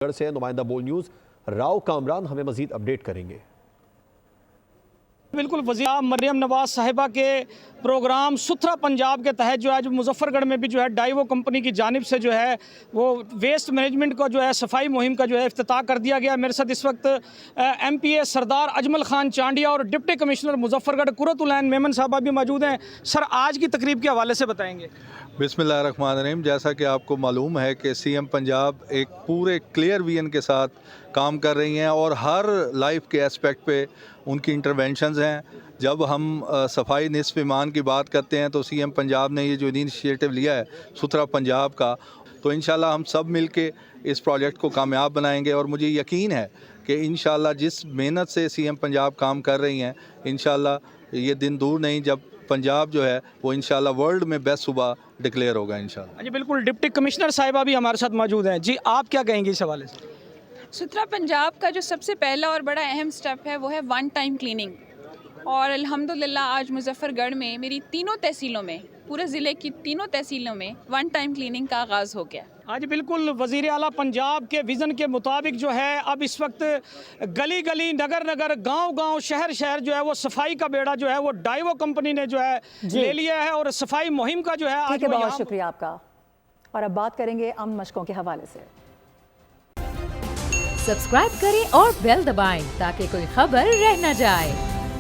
से नुमाइंदा बोल न्यूज राव कामरान हमें मजीद अपडेट करेंगे। बिल्कुल वज़ीर मरियम नवाज साहिबा के प्रोग्राम सुथरा पंजाब के तहत जो है जो मुजफ्फरगढ़ में भी जो है डाइवो कंपनी की जानिब से जो है वो वेस्ट मैनेजमेंट को जो है सफाई मुहिम का जो है इफ्तिताह कर दिया गया। मेरे साथ इस वक्त MPA सरदार अजमल खान चांडिया और डिप्टी कमिश्नर मुजफ्फरगढ़ कुर्रतुल-ऐन मेमन साहबा भी मौजूद हैं। सर, आज की तकरीब के हवाले से बताएंगे। बिस्मिल्लाहिर्रहमानिर्रहीम। जैसा कि आपको मालूम है कि CM पंजाब एक पूरे क्लियर विजन के साथ काम कर रही हैं और हर लाइफ के एस्पेक्ट पे उनकी इंटरवेंशंस हैं। जब हम सफाई निस्फ ईमान की बात करते हैं तो CM पंजाब ने ये जो इनिशिएटिव लिया है सुथरा पंजाब का, तो इंशाल्लाह हम सब मिल के इस प्रोजेक्ट को कामयाब बनाएंगे और मुझे यकीन है कि इंशाल्लाह जिस मेहनत से CM पंजाब काम कर रही हैं, इंशाल्लाह ये दिन दूर नहीं जब पंजाब जो है वो इंशाल्लाह वर्ल्ड में बेस्ट सूबा डिक्लेयर होगा इंशाल्लाह। जी बिल्कुल, डिप्टी कमिश्नर साहिबा भी हमारे साथ मौजूद हैं। जी, आप क्या कहेंगे इस हवाले से? सुथरा पंजाब का जो सबसे पहला और बड़ा अहम स्टेप है वो है वन टाइम क्लीनिंग, और अल्हम्दुलिल्लाह आज मुजफ्फरगढ़ में मेरी तीनों तहसीलों में, पूरे ज़िले की तीनों तहसीलों में वन टाइम क्लीनिंग का आगाज़ हो गया। आज बिल्कुल वज़ीर आला पंजाब के विज़न के मुताबिक जो है अब इस वक्त गली गली, नगर नगर, गांव गांव, शहर शहर जो है वो सफाई का बेड़ा जो है वो डाइवो कंपनी ने जो है ले लिया है और सफाई मुहिम का जो है आज बहुत शुक्रिया आपका। और अब बात करेंगे अमन मशकों के हवाले से। सब्सक्राइब करें और बेल दबाएं ताकि कोई खबर रह न जाए।